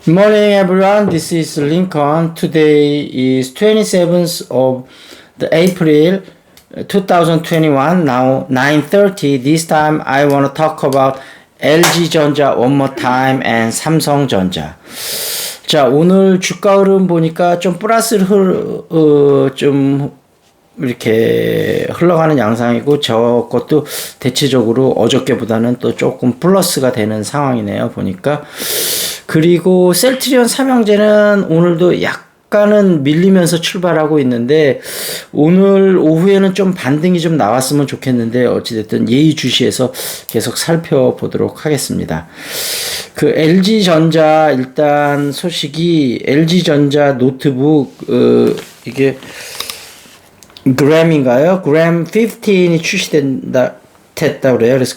Good morning, everyone. This is Lincoln. Today is 27th of the April 2021. Now 9:30. This time I want to talk about LG전자 one more time and 삼성전자. 자, 오늘 주가 흐름 보니까 좀 플러스를 좀 이렇게 흘러가는 양상이고 저것도 대체적으로 어저께보다는 또 조금 플러스가 되는 상황이네요. 보니까. 그리고 셀트리온 삼형제는 오늘도 약간은 밀리면서 출발하고 있는데 오늘 오후에는 좀 반등이 좀 나왔으면 좋겠는데 어찌됐든 예의주시해서 계속 살펴보도록 하겠습니다. 그 LG전자 일단 소식이 LG전자 노트북 이게 그램인가요? 그램 15이 출시됐다 그래요. 그래서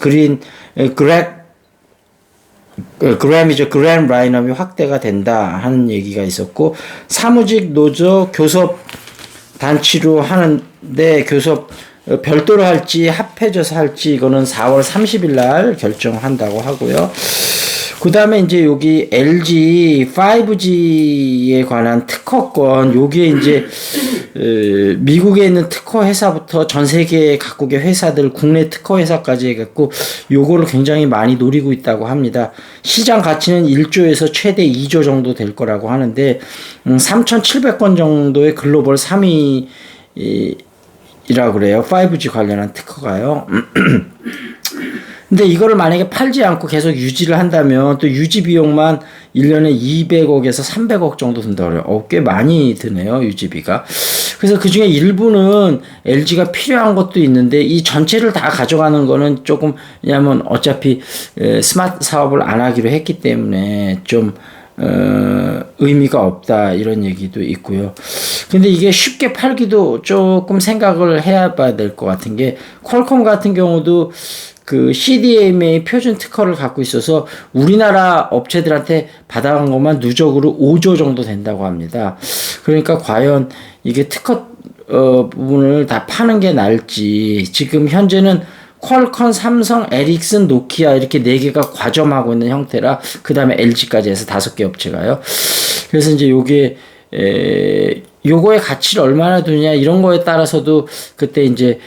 그램이죠. 그램 라인업이 확대가 된다 하는 얘기가 있었고, 사무직 노조 교섭 단체로 하는데 교섭 별도로 할지 합해져서 할지 이거는 4월 30일 날 결정한다고 하고요. 그 다음에 이제 여기 LG 5G에 관한 특허권, 요게 이제 미국에 있는 특허 회사부터 전 세계 각국의 회사들, 국내 특허 회사까지 해갖고 요거를 굉장히 많이 노리고 있다고 합니다. 시장 가치는 1조에서 최대 2조 정도 될 거라고 하는데 3,700건 정도의 글로벌 3위라고 그래요. 5G 관련한 특허가요. 근데 이거를 만약에 팔지 않고 계속 유지를 한다면 또 유지 비용만 1년에 200억에서 300억 정도 든다고 그래요. 꽤 많이 드네요, 유지비가. 그래서 그 중에 일부는 LG가 필요한 것도 있는데 이 전체를 다 가져가는 거는 조금, 왜냐면 어차피 스마트 사업을 안 하기로 했기 때문에 좀 의미가 없다 이런 얘기도 있고요. 근데 이게 쉽게 팔기도 조금 생각을 해야 봐야 될 것 같은 게, 퀄컴 같은 경우도 그 CDMA 표준 특허를 갖고 있어서 우리나라 업체들한테 받아간 것만 누적으로 5조 정도 된다고 합니다. 그러니까 과연 이게 특허 부분을 다 파는 게 나을지, 지금 현재는 퀄컴, 삼성, 에릭슨, 노키아 이렇게 4개가 과점하고 있는 형태라, 그 다음에 LG까지 해서 5개 업체가요. 그래서 이제 요게 요거의 가치를 얼마나 두냐 이런 거에 따라서도 그때 이제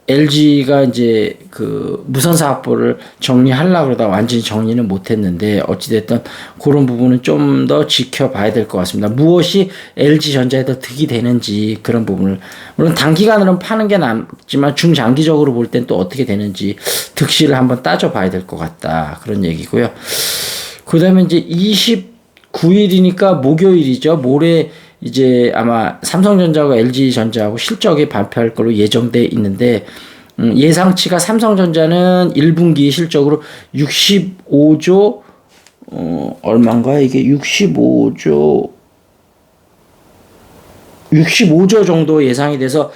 LG가 이제 그 무선사업부를 정리하려고 그러다 완전히 정리는 못했는데, 어찌됐든 그런 부분은 좀 더 지켜봐야 될 것 같습니다. 무엇이 LG전자에 더 득이 되는지 그런 부분을, 물론 단기간으로는 파는 게 남지만 중장기적으로 볼 땐 또 어떻게 되는지 득실을 한번 따져봐야 될 것 같다, 그런 얘기고요. 그 다음에 이제 29일이니까 목요일이죠. 모레 이제 아마 삼성전자하고 LG전자하고 실적이 발표할 걸로 예정돼 있는데, 예상치가 삼성전자는 1분기 실적으로 65조 얼마인가 이게 65조 정도 예상이 돼서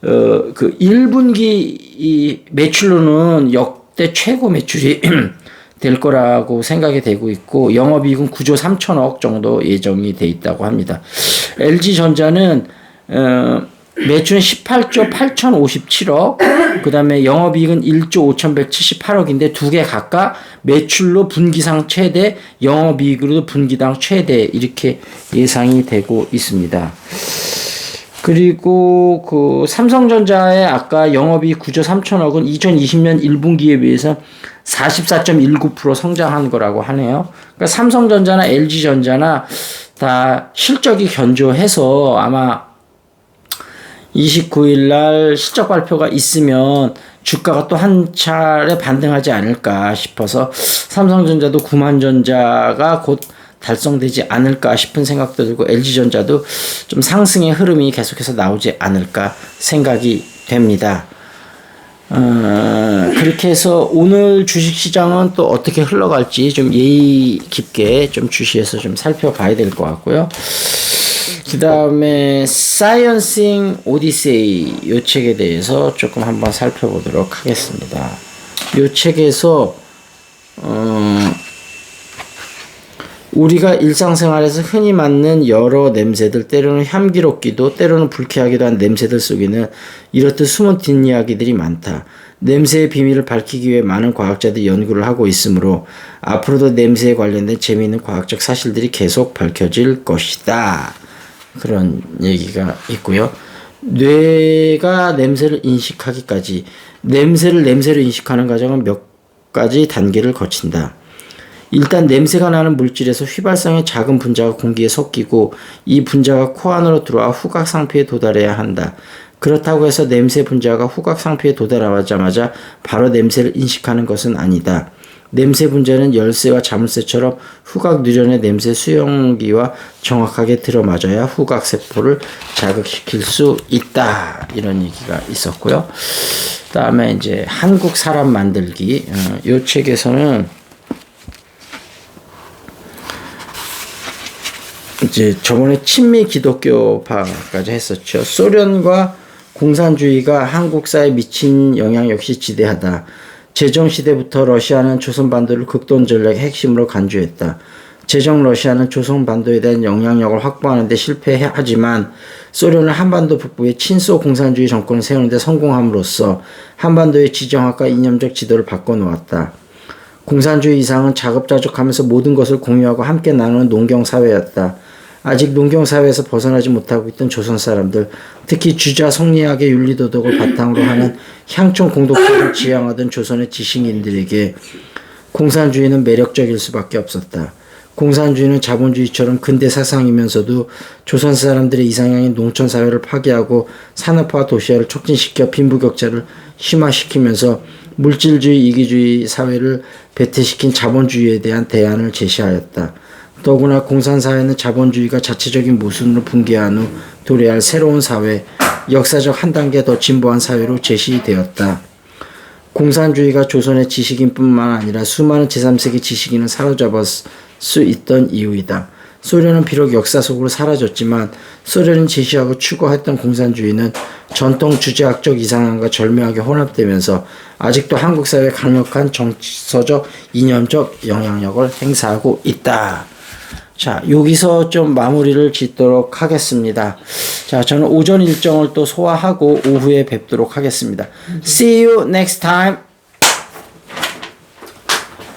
그 1분기 이 매출로는 역대 최고 매출이 될 거라고 생각이 되고 있고, 영업이익은 9조 3천억 정도 예정이 돼 있다고 합니다. LG전자는 매출은 18조 8,057억, 그 다음에 영업이익은 1조 5,178억인데 두 개 각각 매출로 분기상 최대, 영업이익으로도 분기당 최대 이렇게 예상이 되고 있습니다. 그리고 그 삼성전자의 아까 영업이익 9조 3천억은 2020년 1분기에 비해서 44.19% 성장한 거라고 하네요. 그러니까 삼성전자나 LG전자나 다 실적이 견조해서 아마 29일 날 실적 발표가 있으면 주가가 또 한 차례 반등하지 않을까 싶어서 삼성전자도 9만전자가 곧 달성되지 않을까 싶은 생각도 들고, LG전자도 좀 상승의 흐름이 계속해서 나오지 않을까 생각이 됩니다. 그렇게 해서 오늘 주식시장은 또 어떻게 흘러갈지 좀 예의 깊게 좀 주시해서 좀 살펴봐야 될 것 같고요. 그 다음에 사이언싱 오디세이 요 책에 대해서 조금 한번 살펴보도록 하겠습니다. 요 책에서 우리가 일상생활에서 흔히 맡는 여러 냄새들, 때로는 향기롭기도 때로는 불쾌하기도 한 냄새들 속에는 이렇듯 숨은 뒷이야기들이 많다. 냄새의 비밀을 밝히기 위해 많은 과학자들이 연구를 하고 있으므로 앞으로도 냄새에 관련된 재미있는 과학적 사실들이 계속 밝혀질 것이다. 그런 얘기가 있고요. 뇌가 냄새를 인식하기까지 냄새를 냄새로 인식하는 과정은 몇 가지 단계를 거친다. 일단 냄새가 나는 물질에서 휘발성의 작은 분자가 공기에 섞이고 이 분자가 코 안으로 들어와 후각 상피에 도달해야 한다. 그렇다고 해서 냄새 분자가 후각 상피에 도달하자마자 바로 냄새를 인식하는 것은 아니다. 냄새 분자는 열쇠와 자물쇠처럼 후각 누련의 냄새 수용기와 정확하게 들어맞아야 후각 세포를 자극시킬 수 있다. 이런 얘기가 있었고요. 그다음에 이제 한국 사람 만들기. 이 책에서는 이제 저번에 친미 기독교파까지 했었죠. 소련과 공산주의가 한국사에 미친 영향 역시 지대하다. 제정시대부터 러시아는 조선반도를 극동 전략의 핵심으로 간주했다. 제정 러시아는 조선반도에 대한 영향력을 확보하는 데 실패하지만 소련은 한반도 북부에 친소 공산주의 정권을 세우는 데 성공함으로써 한반도의 지정학과 이념적 지도를 바꿔놓았다. 공산주의 이상은 자급자족하면서 모든 것을 공유하고 함께 나누는 농경사회였다. 아직 농경사회에서 벗어나지 못하고 있던 조선 사람들, 특히 주자 성리학의 윤리도덕을 바탕으로 하는 향촌 공동체를 지향하던 조선의 지식인들에게 공산주의는 매력적일 수밖에 없었다. 공산주의는 자본주의처럼 근대 사상이면서도 조선 사람들의 이상향인 농촌사회를 파괴하고 산업화 도시화를 촉진시켜 빈부격차를 심화시키면서 물질주의 이기주의 사회를 배태시킨 자본주의에 대한 대안을 제시하였다. 더구나 공산사회는 자본주의가 자체적인 모순으로 붕괴한 후 도래할 새로운 사회, 역사적 한 단계 더 진보한 사회로 제시되었다. 공산주의가 조선의 지식인뿐만 아니라 수많은 제3세기 지식인을 사로잡을 수 있던 이유이다. 소련은 비록 역사 속으로 사라졌지만 소련이 제시하고 추구했던 공산주의는 전통 주제학적 이상함과 절묘하게 혼합되면서 아직도 한국 사회에 강력한 정서적, 이념적 영향력을 행사하고 있다. 자, 여기서 좀 마무리를 짓도록 하겠습니다. 자, 저는 오전 일정을 또 소화하고 오후에 뵙도록 하겠습니다. See you next time.